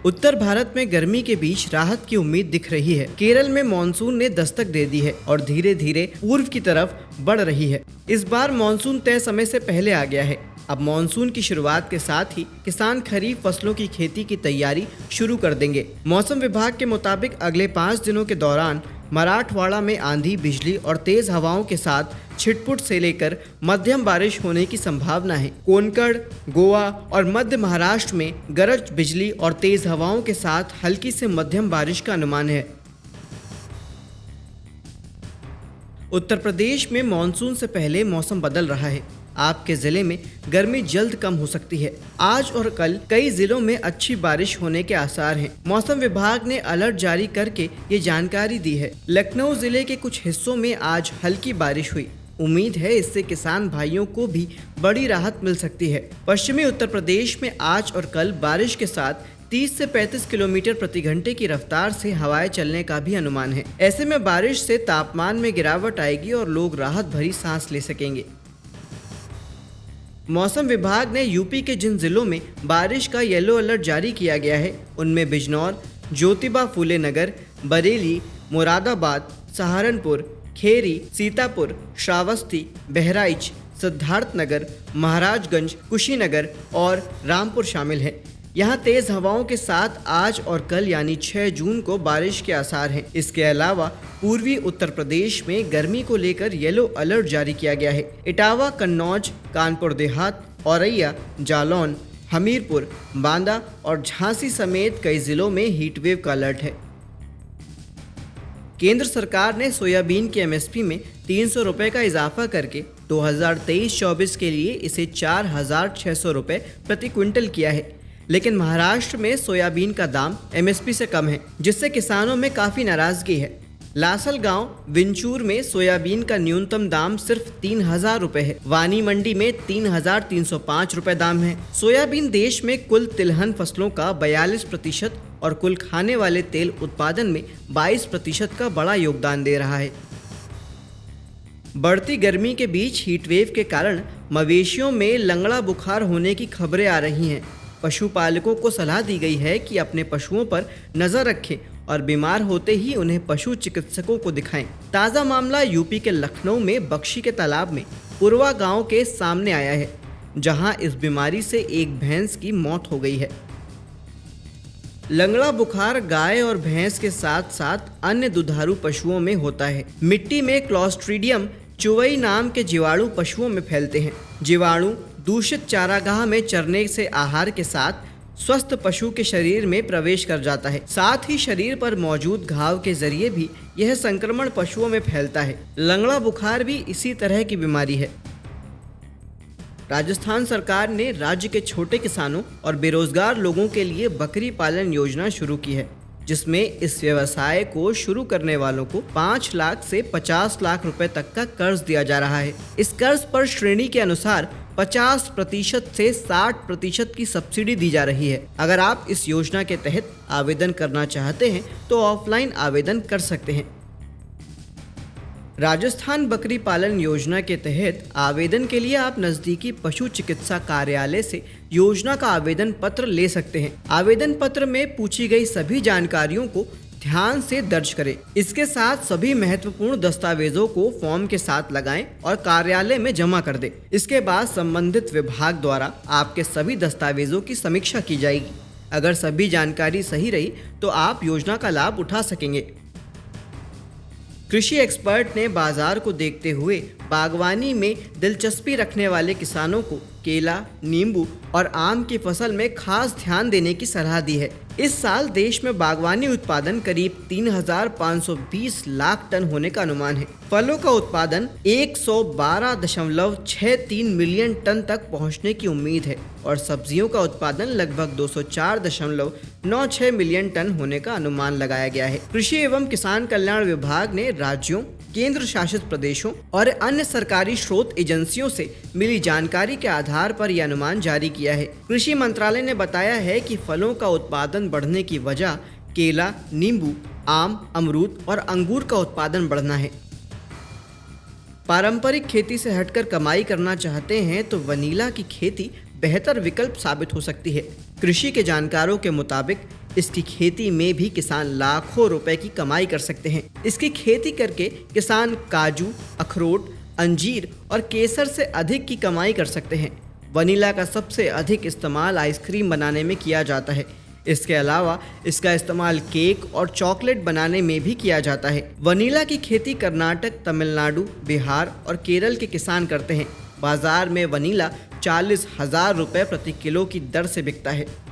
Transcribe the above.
उत्तर भारत में गर्मी के बीच राहत की उम्मीद दिख रही है। केरल में मानसून ने दस्तक दे दी है और धीरे धीरे पूर्व की तरफ बढ़ रही है। इस बार मानसून तय समय से पहले आ गया है। अब मानसून की शुरुआत के साथ ही किसान खरीफ फसलों की खेती की तैयारी शुरू कर देंगे। मौसम विभाग के मुताबिक अगले 5 दिनों के दौरान मराठवाड़ा में आंधी, बिजली और तेज हवाओं के साथ छिटपुट से लेकर मध्यम बारिश होने की संभावना है। कोंकण, गोवा और मध्य महाराष्ट्र में गरज बिजली और तेज हवाओं के साथ हल्की से मध्यम बारिश का अनुमान है। उत्तर प्रदेश में मानसून से पहले मौसम बदल रहा है। आपके जिले में गर्मी जल्द कम हो सकती है। आज और कल कई जिलों में अच्छी बारिश होने के आसार हैं। मौसम विभाग ने अलर्ट जारी करके ये जानकारी दी है। लखनऊ जिले के कुछ हिस्सों में आज हल्की बारिश हुई। उम्मीद है इससे किसान भाइयों को भी बड़ी राहत मिल सकती है। पश्चिमी उत्तर प्रदेश में आज और कल बारिश के साथ 30 से 35 किलोमीटर प्रति घंटे की रफ्तार से हवाएं चलने का भी अनुमान है। ऐसे में बारिश से तापमान में गिरावट आएगी और लोग राहत भरी सांस ले सकेंगे। मौसम विभाग ने यूपी के जिन जिलों में बारिश का येलो अलर्ट जारी किया गया है उनमें बिजनौर, ज्योतिबा फूले नगर, बरेली, मुरादाबाद, सहारनपुर, खेरी, सीतापुर, श्रावस्ती, बहराइच, सिद्धार्थनगर, महाराजगंज, कुशीनगर और रामपुर शामिल हैं। यहाँ तेज हवाओं के साथ आज और कल यानी 6 जून को बारिश के आसार हैं। इसके अलावा पूर्वी उत्तर प्रदेश में गर्मी को लेकर येलो अलर्ट जारी किया गया है। इटावा, कन्नौज, कानपुर देहात, औरैया, जालौन, हमीरपुर, बांदा और झांसी समेत कई जिलों में हीटवेव का अलर्ट है। केंद्र सरकार ने सोयाबीन की एमएसपी में 300 रुपये का इजाफा करके 2023-24 के लिए इसे 4,600 रुपये प्रति क्विंटल किया है। लेकिन महाराष्ट्र में सोयाबीन का दाम एमएसपी से कम है, जिससे किसानों में काफ़ी नाराजगी है। लासलगांव, विंचूर में सोयाबीन का न्यूनतम दाम सिर्फ 3,000 रुपये है। वानी मंडी में 3,305 रुपये दाम है। सोयाबीन देश में कुल तिलहन फसलों का 42% और कुल खाने वाले तेल उत्पादन में 22% का बड़ा योगदान दे रहा है। बढ़ती गर्मी के बीच हीटवेव के कारण मवेशियों में लंगड़ा बुखार होने की खबरें आ रही हैं। पशुपालकों को सलाह दी गई है कि अपने पशुओं पर नजर रखें और बीमार होते ही उन्हें पशु चिकित्सकों को दिखाएं। ताज़ा मामला यूपी के लखनऊ में बख्शी के तालाब में पुरवा गांव के सामने आया है, जहां इस बीमारी से एक भैंस की मौत हो गई है। लंगड़ा बुखार गाय और भैंस के साथ साथ अन्य दुधारू पशुओं में होता है। मिट्टी में क्लोस्ट्रीडियम चुवई नाम के जीवाणु पशुओं में फैलते हैं। जीवाणु दूषित चारागाह में चरने से आहार के साथ स्वस्थ पशु के शरीर में प्रवेश कर जाता है। साथ ही शरीर पर मौजूद घाव के जरिए भी यह संक्रमण पशुओं में फैलता है। लंगड़ा बुखार भी इसी तरह की बीमारी है। राजस्थान सरकार ने राज्य के छोटे किसानों और बेरोजगार लोगों के लिए बकरी पालन योजना शुरू की है, जिसमें इस व्यवसाय को शुरू करने वालों को 5 लाख से 50 लाख रुपए तक का कर्ज दिया जा रहा है। इस कर्ज पर श्रेणी के अनुसार 50% से 60% की सब्सिडी दी जा रही है। अगर आप इस योजना के तहत आवेदन करना चाहते हैं तो ऑफलाइन आवेदन कर सकते हैं। राजस्थान बकरी पालन योजना के तहत आवेदन के लिए आप नजदीकी पशु चिकित्सा कार्यालय से योजना का आवेदन पत्र ले सकते हैं। आवेदन पत्र में पूछी गई सभी जानकारियों को ध्यान से दर्ज करें। इसके साथ सभी महत्वपूर्ण दस्तावेजों को फॉर्म के साथ लगाएं और कार्यालय में जमा कर दें। इसके बाद संबंधित विभाग द्वारा आपके सभी दस्तावेजों की समीक्षा की जाएगी। अगर सभी जानकारी सही रही तो आप योजना का लाभ उठा सकेंगे। कृषि एक्सपर्ट ने बाजार को देखते हुए बागवानी में दिलचस्पी रखने वाले किसानों को केला, नींबू और आम की फसल में खास ध्यान देने की सलाह दी है। इस साल देश में बागवानी उत्पादन करीब 3,520 लाख टन होने का अनुमान है। फलों का उत्पादन 112.63 मिलियन टन तक पहुंचने की उम्मीद है और सब्जियों का उत्पादन लगभग 204.96 मिलियन टन होने का अनुमान लगाया गया है। कृषि एवं किसान कल्याण विभाग ने राज्यों, केंद्र शासित प्रदेशों और अन्य सरकारी स्रोत एजेंसियों से मिली जानकारी के आधार पर यह अनुमान जारी किया है। कृषि मंत्रालय ने बताया है कि फलों का उत्पादन बढ़ने की वजह केला, नींबू, आम, अमरूद और अंगूर का उत्पादन बढ़ना है। पारंपरिक खेती से हटकर कमाई करना चाहते हैं तो वनीला की खेती बेहतर विकल्प साबित हो सकती है। कृषि के जानकारों के मुताबिक इसकी खेती में भी किसान लाखों रुपए की कमाई कर सकते हैं। इसकी खेती करके किसान काजू, अखरोट, अंजीर और केसर से अधिक की कमाई कर सकते हैं। वनीला का सबसे अधिक इस्तेमाल आइसक्रीम बनाने में किया जाता है। इसके अलावा इसका इस्तेमाल केक और चॉकलेट बनाने में भी किया जाता है। वनीला की खेती कर्नाटक, तमिलनाडु, बिहार और केरल के किसान करते हैं। बाजार में वनीला 40,000 रुपए प्रति किलो की दर से बिकता है।